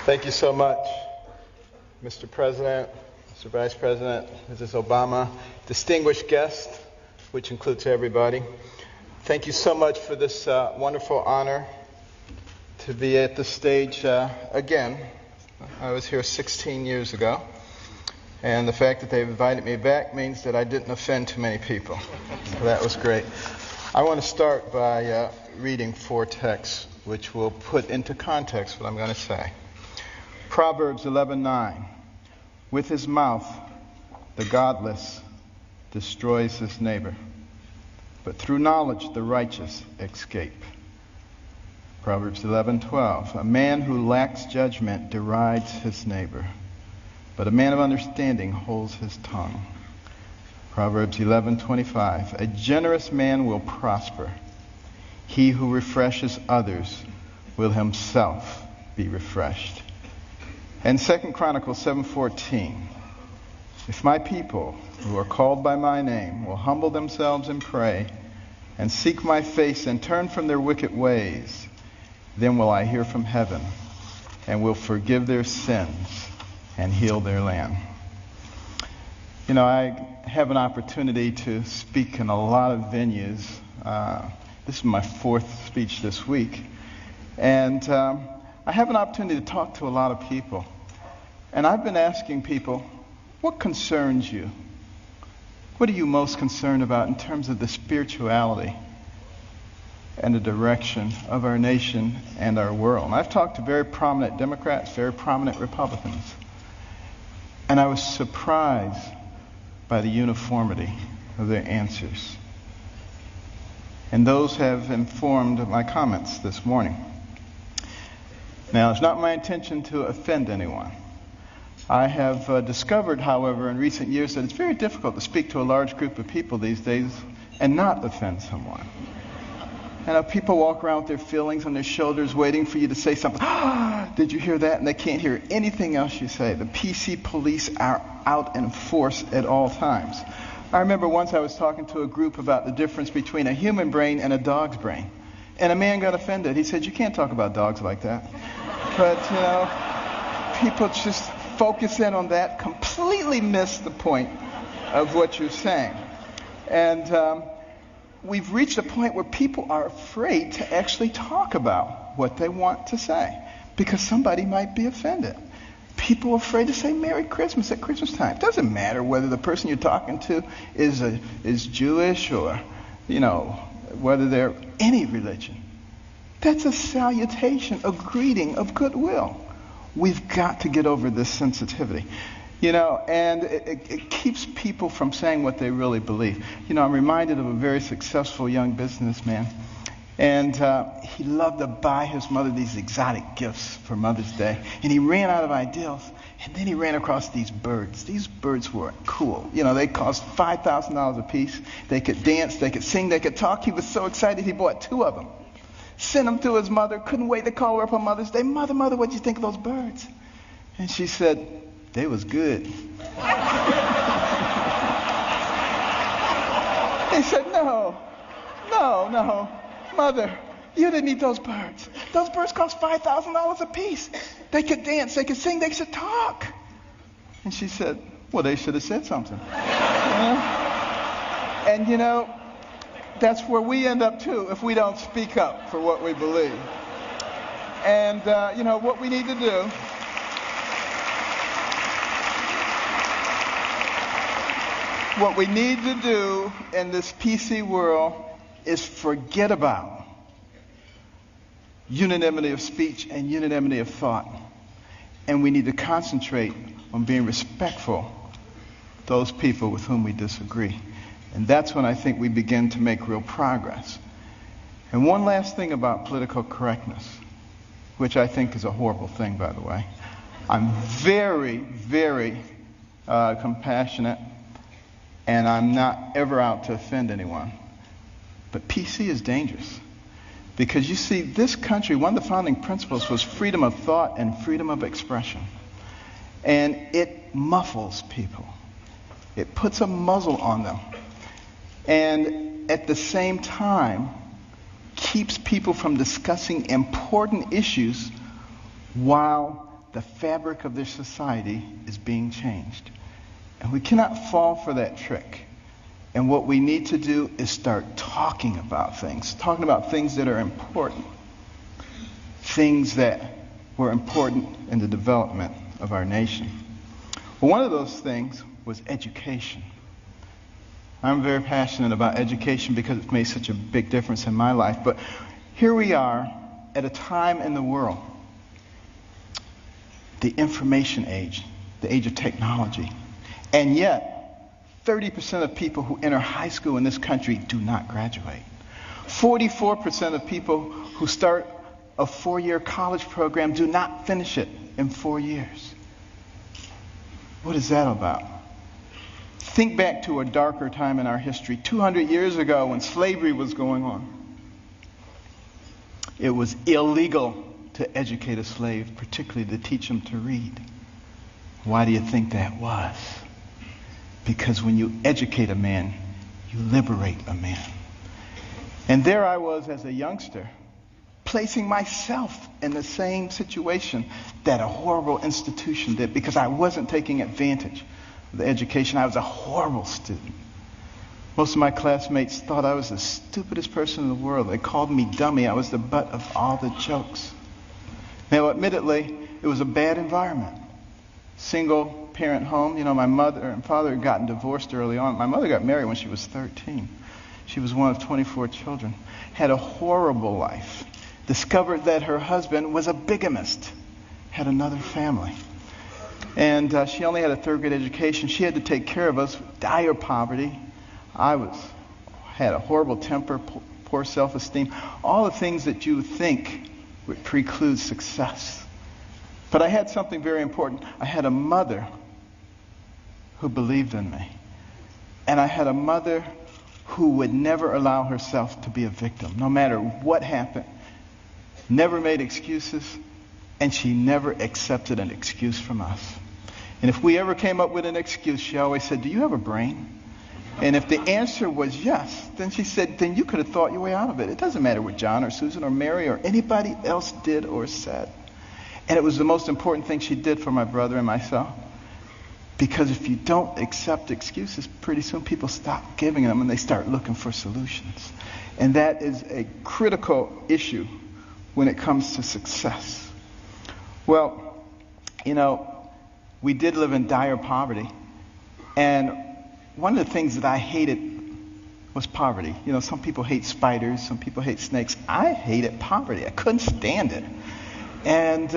Thank you so much, Mr. President, Mr. Vice President, Mrs. Obama, distinguished guests, which includes everybody. Thank you so much for this wonderful honor to be at the stage again. I was here 16 years ago, and the fact that they've invited me back means that I didn't offend too many people. So that was great. I want to start by reading 4 texts which will put into context what I'm going to say. Proverbs 11:9. With his mouth, the godless destroys his neighbor, but through knowledge the righteous escape. Proverbs 11:12. A man who lacks judgment derides his neighbor, but a man of understanding holds his tongue. Proverbs 11:25. A generous man will prosper. He who refreshes others will himself be refreshed. And 2 Chronicles 7:14. If my people who are called by my name will humble themselves and pray and seek my face and turn from their wicked ways, then will I hear from heaven and will forgive their sins and heal their land. You know, I have an opportunity to speak in a lot of venues. This is my 4th speech this week. And I have an opportunity to talk to a lot of people. And I've been asking people, what concerns you? What are you most concerned about in terms of the spirituality and the direction of our nation and our world? And I've talked to very prominent Democrats, very prominent Republicans. And I was surprised by the uniformity of their answers. And those have informed my comments this morning. Now, it's not my intention to offend anyone. I have discovered, however, in recent years that it's very difficult to speak to a large group of people these days and not offend someone. And people walk around with their feelings on their shoulders waiting for you to say something. Did you hear that? And they can't hear anything else you say. The PC police are out in force at all times. I remember once I was talking to a group about the difference between a human brain and a dog's brain. And a man got offended. He said, you can't talk about dogs like that. But, you know, people just focus in on that, completely miss the point of what you're saying. And we've reached a point where people are afraid to actually talk about what they want to say because somebody might be offended. People are afraid to say Merry Christmas at Christmas time. It doesn't matter whether the person you're talking to is Jewish or, you know, whether they're any religion. That's a salutation, a greeting of goodwill. We've got to get over this sensitivity. You know, and it keeps people from saying what they really believe. You know, I'm reminded of a very successful young businessman. And he loved to buy his mother these exotic gifts for Mother's Day. And he ran out of ideas. And then he ran across these birds. These birds were cool. You know, they cost $5,000 a piece. They could dance, they could sing, they could talk. He was so excited he bought 2 of them. Sent them to his mother. Couldn't wait to call her up on Mother's Day. Mother, what'd you think of those birds? And she said, they was good. He said, no, Mother, you didn't eat those birds. Those birds cost $5,000 a piece. They could dance, they could sing, they could talk. And she said, well, they should have said something. And you know, that's where we end up too if we don't speak up for what we believe. And you know, what we need to do in this PC world is forget about unanimity of speech and unanimity of thought. And we need to concentrate on being respectful of those people with whom we disagree. And that's when I think we begin to make real progress. And one last thing about political correctness, which I think is a horrible thing, by the way. I'm very, very compassionate, and I'm not ever out to offend anyone. But PC is dangerous. Because you see, this country, one of the founding principles was freedom of thought and freedom of expression. And it muffles people. It puts a muzzle on them. And at the same time, keeps people from discussing important issues while the fabric of this society is being changed. And we cannot fall for that trick. And what we need to do is start talking about things that are important, things that were important in the development of our nation. Well, one of those things was education. I'm very passionate about education because it's made such a big difference in my life. But here we are at a time in the world, the information age, the age of technology. And yet, 30% of people who enter high school in this country do not graduate. 44% of people who start a 4-year college program do not finish it in 4 years. What is that about? Think back to a darker time in our history, 200 years ago when slavery was going on. It was illegal to educate a slave, particularly to teach him to read. Why do you think that was? Because when you educate a man, you liberate a man. And there I was as a youngster, placing myself in the same situation that a horrible institution did, because I wasn't taking advantage of the education. I was a horrible student. Most of my classmates thought I was the stupidest person in the world. They called me dummy. I was the butt of all the jokes. Now, admittedly, it was a bad environment. Single parent home. You know, my mother and father had gotten divorced early on. My mother got married when she was 13. She was one of 24 children. Had a horrible life. Discovered that her husband was a bigamist. Had another family. And she only had a third-grade education. She had to take care of us. Dire poverty. Had a horrible temper, poor self-esteem. All the things that you would think would preclude success. But I had something very important. I had a mother who believed in me. And I had a mother who would never allow herself to be a victim, no matter what happened. Never made excuses, and she never accepted an excuse from us. And if we ever came up with an excuse, she always said, "Do you have a brain?" And if the answer was yes, then she said, then you could have thought your way out of it. It doesn't matter what John or Susan or Mary or anybody else did or said. And it was the most important thing she did for my brother and myself. Because if you don't accept excuses, pretty soon people stop giving them and they start looking for solutions. And that is a critical issue when it comes to success. Well, you know, we did live in dire poverty. And one of the things that I hated was poverty. You know, some people hate spiders, some people hate snakes. I hated poverty. I couldn't stand it. And,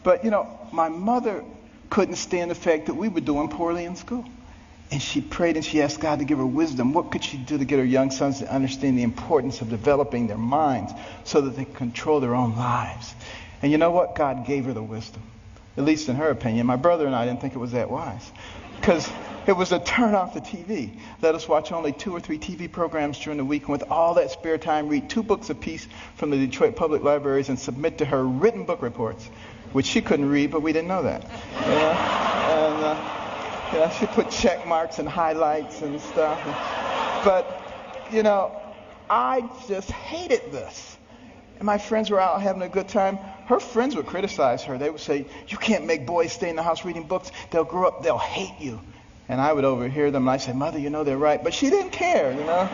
but you know, my mother couldn't stand the fact that we were doing poorly in school. And she prayed and she asked God to give her wisdom. What could she do to get her young sons to understand the importance of developing their minds so that they could control their own lives? And you know what? God gave her the wisdom, at least in her opinion. My brother and I didn't think it was that wise, because it was to turn off the TV. Let us watch only 2 or 3 TV programs during the week, and with all that spare time, read 2 books apiece from the Detroit Public Libraries and submit to her written book reports, which she couldn't read, but we didn't know that. And she put check marks and highlights and stuff. But, you know, I just hated this. And my friends were out having a good time. Her friends would criticize her. They would say, "You can't make boys stay in the house reading books. They'll grow up, they'll hate you." And I would overhear them, and I'd say, "Mother, you know they're right." But she didn't care, you know.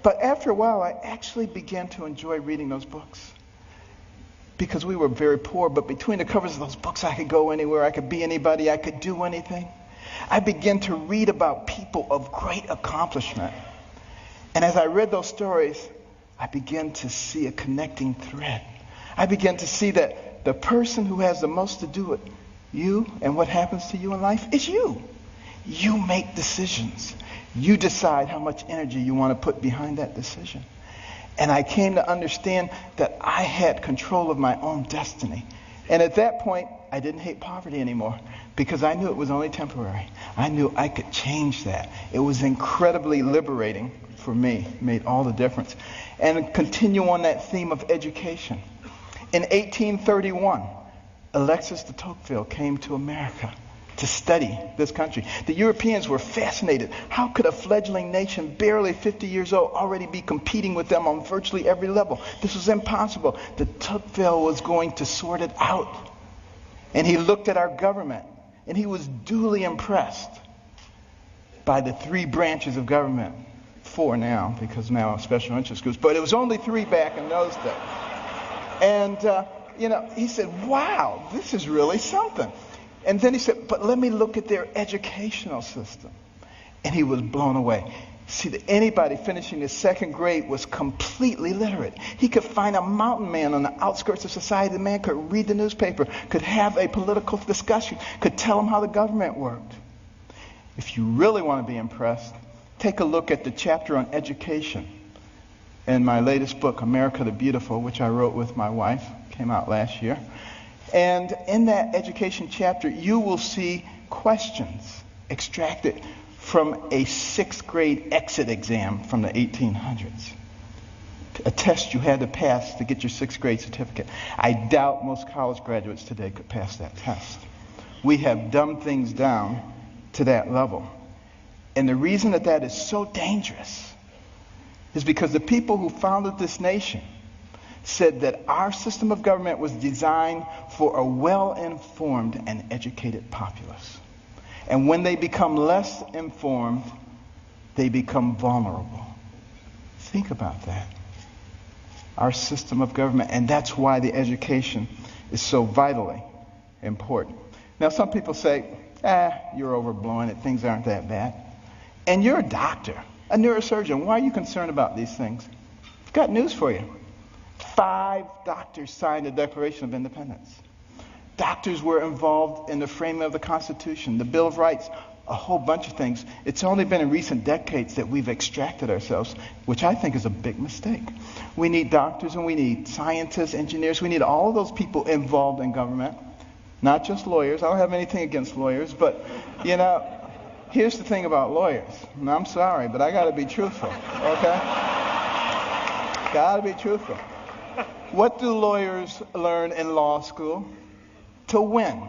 But after a while, I actually began to enjoy reading those books. Because we were very poor, but between the covers of those books, I could go anywhere, I could be anybody, I could do anything. I began to read about people of great accomplishment. And as I read those stories, I began to see a connecting thread. I began to see that the person who has the most to do with you and what happens to you in life is you. You make decisions. You decide how much energy you want to put behind that decision. And I came to understand that I had control of my own destiny. And at that point, I didn't hate poverty anymore, because I knew it was only temporary. I knew I could change that. It was incredibly liberating for me. It made all the difference. And continue on that theme of education. In 1831, Alexis de Tocqueville came to America to study this country. The Europeans were fascinated. How could a fledgling nation, barely 50 years old, already be competing with them on virtually every level? This was impossible. De Tocqueville was going to sort it out. And he looked at our government, and he was duly impressed by the 3 branches of government. 4 now, because now special interest groups, but it was only 3 back in those days. And, he said, wow, this is really something. And then he said, but let me look at their educational system. And he was blown away. See, that anybody finishing the 2nd grade was completely literate. He could find a mountain man on the outskirts of society. The man could read the newspaper, could have a political discussion, could tell him how the government worked. If you really want to be impressed, take a look at the chapter on education in my latest book, America the Beautiful, which I wrote with my wife. Came out last year. And in that education chapter, you will see questions extracted from a 6th grade exit exam from the 1800s. A test you had to pass to get your 6th grade certificate. I doubt most college graduates today could pass that test. We have dumbed things down to that level. And the reason that is so dangerous is because the people who founded this nation said that our system of government was designed for a well-informed and educated populace. And when they become less informed, they become vulnerable. Think about that. Our system of government, and that's why the education is so vitally important. Now, some people say, you're overblowing it, things aren't that bad. And you're a doctor, a neurosurgeon. Why are you concerned about these things? I've got news for you. 5 doctors signed the Declaration of Independence. Doctors were involved in the framing of the Constitution, the Bill of Rights, a whole bunch of things. It's only been in recent decades that we've extracted ourselves, which I think is a big mistake. We need doctors and we need scientists, engineers. We need all of those people involved in government, not just lawyers. I don't have anything against lawyers, but, here's the thing about lawyers. And I'm sorry, but I got to be truthful, okay? Got to be truthful. What do lawyers learn in law school? To win.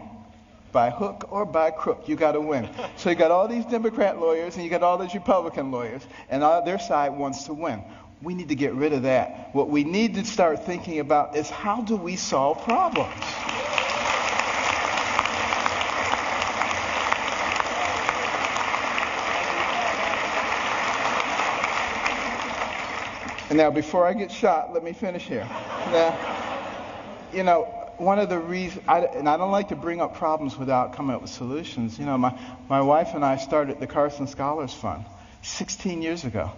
By hook or by crook, you got to win. So you got all these Democrat lawyers and you got all these Republican lawyers, and their side wants to win. We need to get rid of that. What we need to start thinking about is how do we solve problems? And now, before I get shot, let me finish here. Now, one of the reasons, and I don't like to bring up problems without coming up with solutions. My wife and I started the Carson Scholars Fund 16 years ago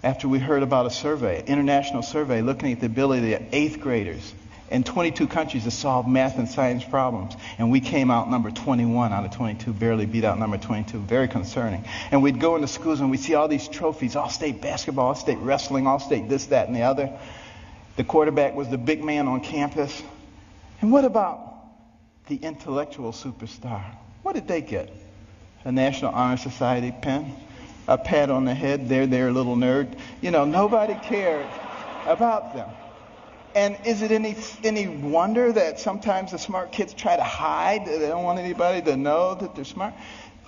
after we heard about a survey, an international survey, looking at the ability of 8th graders in 22 countries to solve math and science problems. And we came out number 21 out of 22, barely beat out number 22. Very concerning. And we'd go into schools and we'd see all these trophies, all-state basketball, all-state wrestling, all-state this, that, and the other. The quarterback was the big man on campus. And what about the intellectual superstar? What did they get? A National Honor Society pin? A pat on the head, there, little nerd. Nobody cared about them. And is it any wonder that sometimes the smart kids try to hide? They don't want anybody to know that they're smart.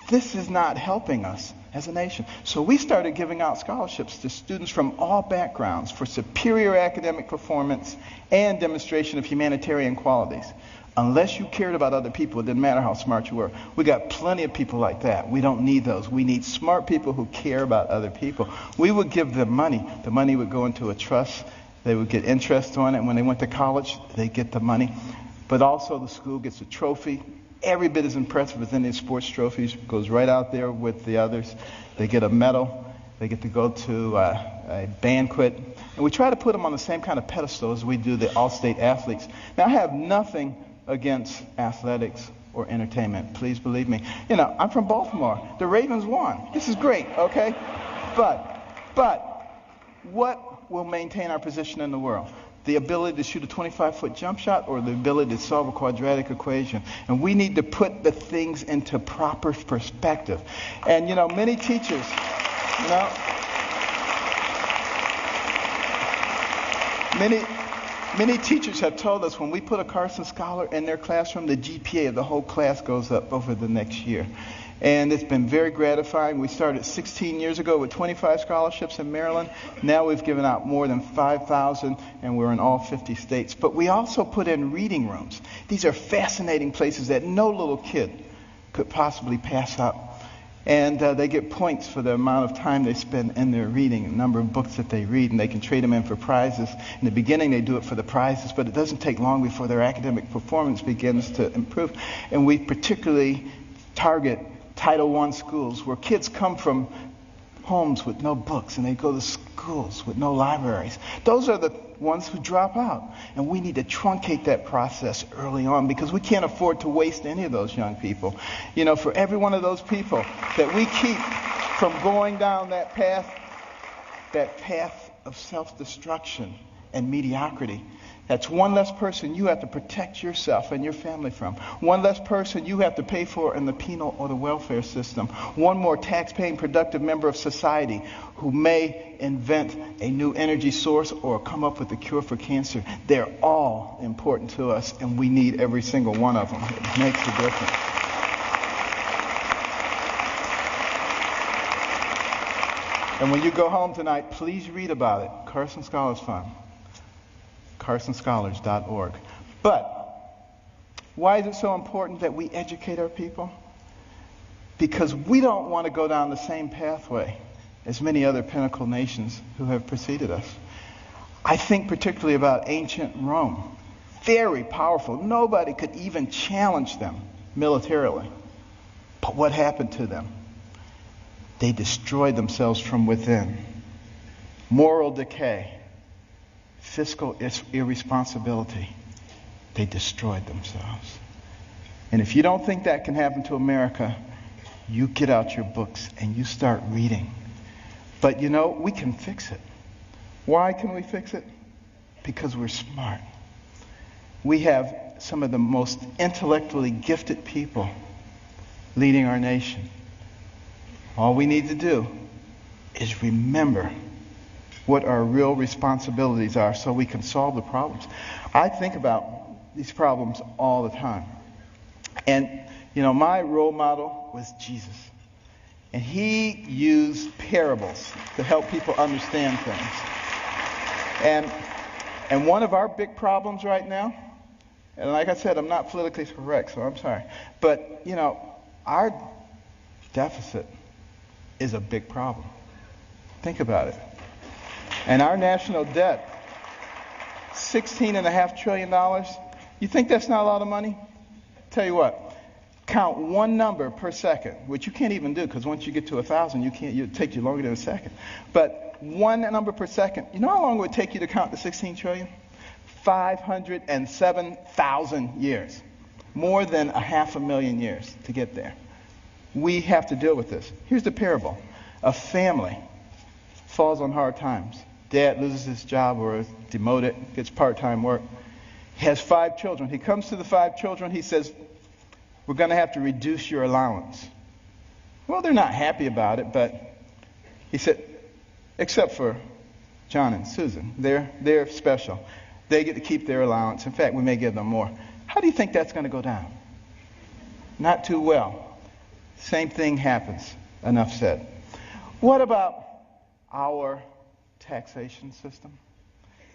This is not helping us as a nation. So we started giving out scholarships to students from all backgrounds for superior academic performance and demonstration of humanitarian qualities. Unless you cared about other people, it didn't matter how smart you were. We got plenty of people like that. We don't need those. We need smart people who care about other people. We would give them money. The money would go into a trust. They would get interest on it. When they went to college, they'd get the money. But also the school gets a trophy. Every bit as impressive as any sports trophies. Goes right out there with the others. They get a medal. They get to go to a banquet. And we try to put them on the same kind of pedestal as we do the all-state athletes. Now, I have nothing against athletics or entertainment. Please believe me. I'm from Baltimore. The Ravens won. This is great, okay? But what will maintain our position in the world? The ability to shoot a 25-foot jump shot or the ability to solve a quadratic equation? And we need to put the things into proper perspective. And, many teachers, Many teachers have told us when we put a Carson Scholar in their classroom, the GPA of the whole class goes up over the next year. And it's been very gratifying. We started 16 years ago with 25 scholarships in Maryland. Now we've given out more than 5,000, and we're in all 50 states. But we also put in reading rooms. These are fascinating places that no little kid could possibly pass up. And they get points for the amount of time they spend in their reading, the number of books that they read, and they can trade them in for prizes. In the beginning, they do it for the prizes, but it doesn't take long before their academic performance begins to improve. And we particularly target Title I schools where kids come from homes with no books and they go to schools with no libraries. Those are the ones who drop out. And we need to truncate that process early on because we can't afford to waste any of those young people. You know, for every one of those people that we keep from going down that path of self-destruction and mediocrity, that's one less person you have to protect yourself and your family from. One less person you have to pay for in the penal or the welfare system. One more tax-paying, productive member of society who may invent a new energy source or come up with a cure for cancer. They're all important to us, and we need every single one of them. It makes a difference. And when you go home tonight, please read about it. Carson Scholars Fund. carsonscholars.org. But why is it so important that we educate our people? Because we don't want to go down the same pathway as many other pinnacle nations who have preceded us. I think particularly about ancient Rome. Very powerful. Nobody could even challenge them militarily. But what happened to them? They destroyed themselves from within. Moral decay. Fiscal irresponsibility. They destroyed themselves. And if you don't think that can happen to America, you get out your books and you start reading. But you know, we can fix it. Why can we fix it? Because we're smart. We have some of the most intellectually gifted people leading our nation. All we need to do is remember what our real responsibilities are so we can solve the problems. I think about these problems all the time. And, you know, my role model was Jesus. And he used parables to help people understand things. And one of our big problems right now, and like I said, I'm not politically correct, so I'm sorry. But, you know, our deficit is a big problem. Think about it. And our national debt, $16.5 trillion. You think that's not a lot of money? Tell you what, count one number per second, which you can't even do because once you get to 1,000, it takes you longer than a second. But one number per second. You know how long it would take you to count the 16 trillion? 507,000 years. More than 500,000 years to get there. We have to deal with this. Here's the parable. A family falls on hard times. Dad loses his job or is demoted, gets part-time work. He has 5 children. He comes to the 5 children. He says, we're going to have to reduce your allowance. Well, they're not happy about it, but he said, except for John and Susan. They're special. They get to keep their allowance. In fact, we may give them more. How do you think that's going to go down? Not too well. Same thing happens. Enough said. What about our taxation system?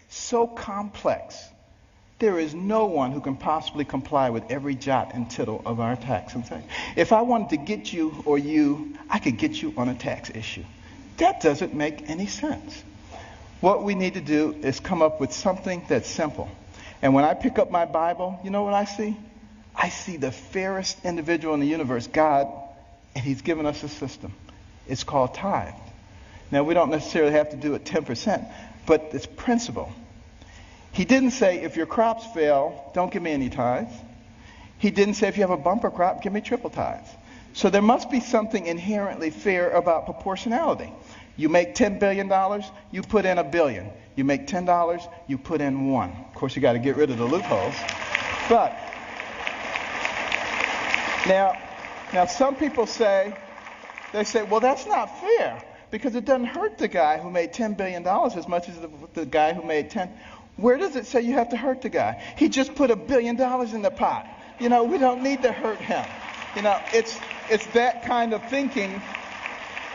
So complex. There is no one who can possibly comply with every jot and tittle of our tax. If I wanted to get you or you, I could get you on a tax issue. That doesn't make any sense. What we need to do is come up with something that's simple. And when I pick up my Bible, you know what I see? I see the fairest individual in the universe, God, and he's given us a system. It's called tithe. Now, we don't necessarily have to do it 10%, but it's principle. He didn't say, if your crops fail, don't give me any tithes. He didn't say, if you have a bumper crop, give me triple tithes. So there must be something inherently fair about proportionality. You make $10 billion, you put in $1 billion. You make $10, you put in $1. Of course, you got to get rid of the loopholes. But now some people say, well, that's not fair because it doesn't hurt the guy who made $10 billion as much as the guy who made 10. Where does it say you have to hurt the guy? He just put $1 billion in the pot. We don't need to hurt him. It's that kind of thinking.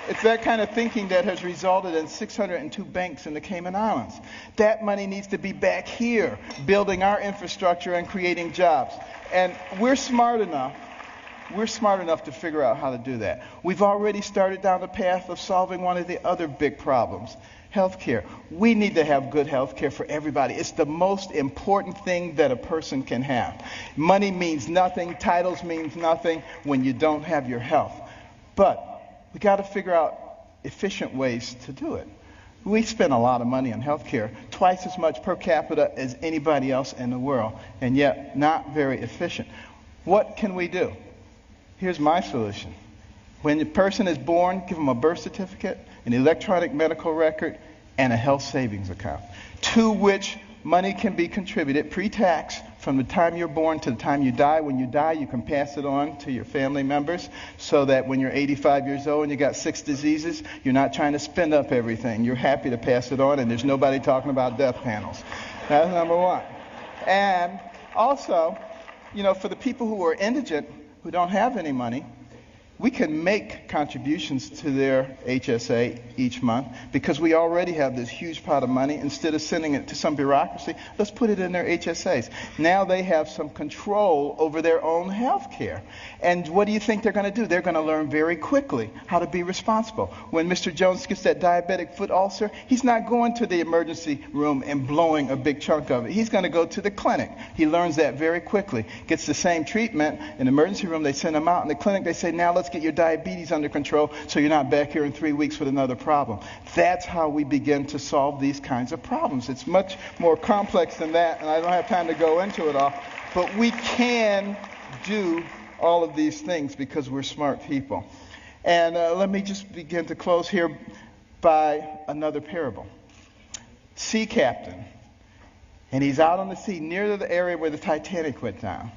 It's that kind of thinking that has resulted in 602 banks in the Cayman Islands. That money needs to be back here, building our infrastructure and creating jobs. And we're smart enough to figure out how to do that. We've already started down the path of solving one of the other big problems, healthcare. We need to have good healthcare for everybody. It's the most important thing that a person can have. Money means nothing, titles means nothing when you don't have your health. But we got to figure out efficient ways to do it. We spend a lot of money on healthcare, twice as much per capita as anybody else in the world, and yet not very efficient. What can we do? Here's my solution. When the person is born, give them a birth certificate, an electronic medical record, and a health savings account, to which money can be contributed pre-tax from the time you're born to the time you die. When you die, you can pass it on to your family members so that when you're 85 years old and you got 6 diseases, you're not trying to spend up everything. You're happy to pass it on, and there's nobody talking about death panels. That's number one. And also, for the people who are indigent, who don't have any money, we can make contributions to their HSA each month because we already have this huge pot of money. Instead of sending it to some bureaucracy, let's put it in their HSAs. Now they have some control over their own health care. And what do you think they're going to do? They're going to learn very quickly how to be responsible. When Mr. Jones gets that diabetic foot ulcer, he's not going to the emergency room and blowing a big chunk of it. He's going to go to the clinic. He learns that very quickly. Gets the same treatment. In the emergency room, they send him out. In the clinic, they say, now let's get your diabetes under control so you're not back here in 3 weeks with another problem. That's how we begin to solve these kinds of problems. It's much more complex than that, and I don't have time to go into it all. But we can do all of these things because we're smart people. And let me just begin to close here by another parable. Sea captain, and he's out on the sea near the area where the Titanic went down.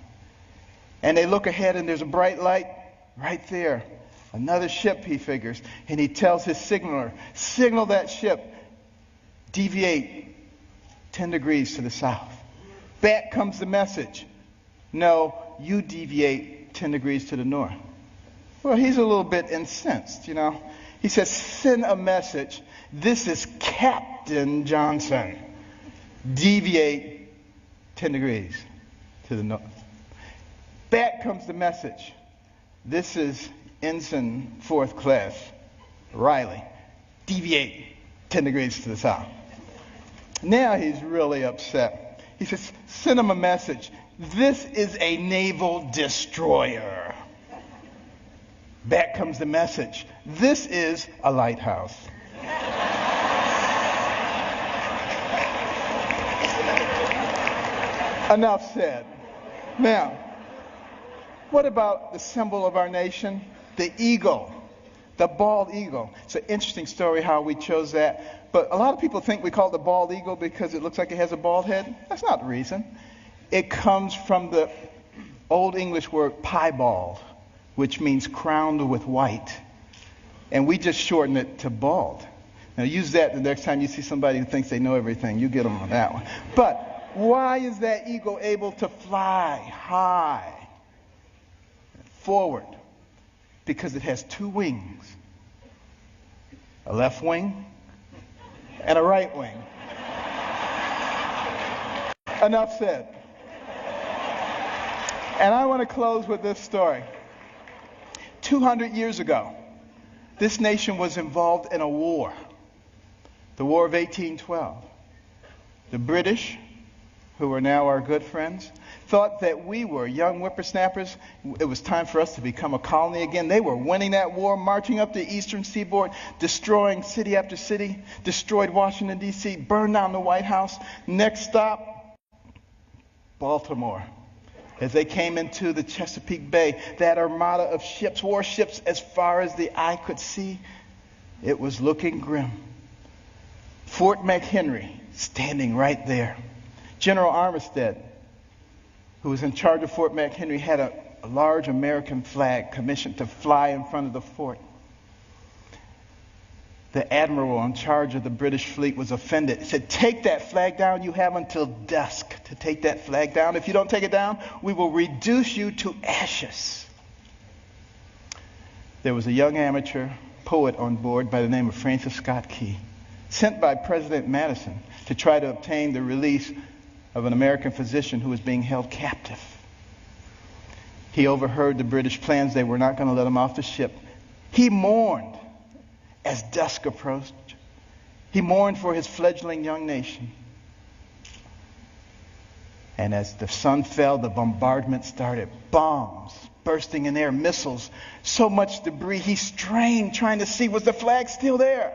And they look ahead, and there's a bright light right there. Another ship, he figures. And he tells his signaler, signal that ship, deviate 10 degrees to the south. Back comes the message. No, you deviate 10 degrees to the north. Well, he's a little bit incensed, He says, send a message. This is Captain Johnson. Deviate 10 degrees to the north. Back comes the message. This is Ensign 4th Class Riley. Deviate 10 degrees to the south. Now he's really upset. He says, send him a message. This is a naval destroyer. Back comes the message. This is a lighthouse. Enough said. Now, what about the symbol of our nation? The eagle. The bald eagle. It's an interesting story how we chose that. But a lot of people think we call it the bald eagle because it looks like it has a bald head. That's not the reason. It comes from the Old English word piebald, which means crowned with white. And we just shorten it to bald. Now use that the next time you see somebody who thinks they know everything. You get them on that one. But why is that eagle able to fly high? Forward, because it has 2 wings, a left wing and a right wing. Enough said. And I want to close with this story. 200 years ago, this nation was involved in a war, the War of 1812. The British, who are now our good friends, thought that we were young whippersnappers. It was time for us to become a colony again. They were winning that war, marching up the eastern seaboard, destroying city after city, destroyed Washington, D.C., burned down the White House. Next stop, Baltimore. As they came into the Chesapeake Bay, that armada of ships, warships, as far as the eye could see, it was looking grim. Fort McHenry standing right there. General Armistead, who was in charge of Fort McHenry, had a large American flag commissioned to fly in front of the fort. the admiral in charge of the British fleet was offended. He said, take that flag down. You have until dusk to take that flag down. If you don't take it down, we will reduce you to ashes. There was a young amateur poet on board by the name of Francis Scott Key, sent by President Madison to try to obtain the release of an American physician who was being held captive. He overheard the British plans. They were not going to let him off the ship. He mourned as dusk approached. He mourned for his fledgling young nation. And as the sun fell, the bombardment started. Bombs bursting in air, missiles, so much debris. He strained trying to see, was the flag still there?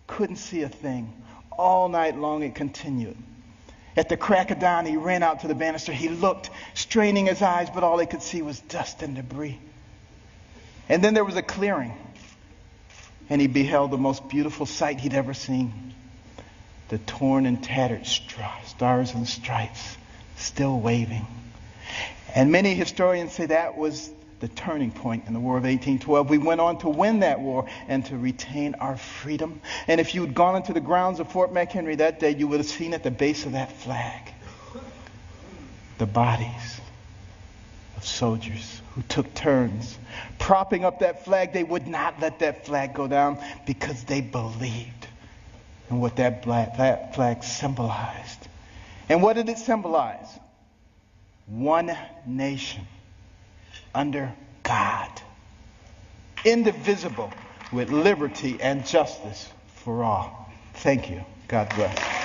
Couldn't see a thing. All night long it continued. At the crack of dawn, he ran out to the banister. He looked, straining his eyes, but all he could see was dust and debris. And then there was a clearing, and he beheld the most beautiful sight he'd ever seen. The torn and tattered stars and stripes still waving. And many historians say that was the turning point in the War of 1812. We went on to win that war and to retain our freedom. And if you had gone into the grounds of Fort McHenry that day, you would have seen at the base of that flag the bodies of soldiers who took turns propping up that flag. They would not let that flag go down because they believed in what that flag symbolized. And what did it symbolize? One nation under God, indivisible, with liberty and justice for all. Thank you. God bless.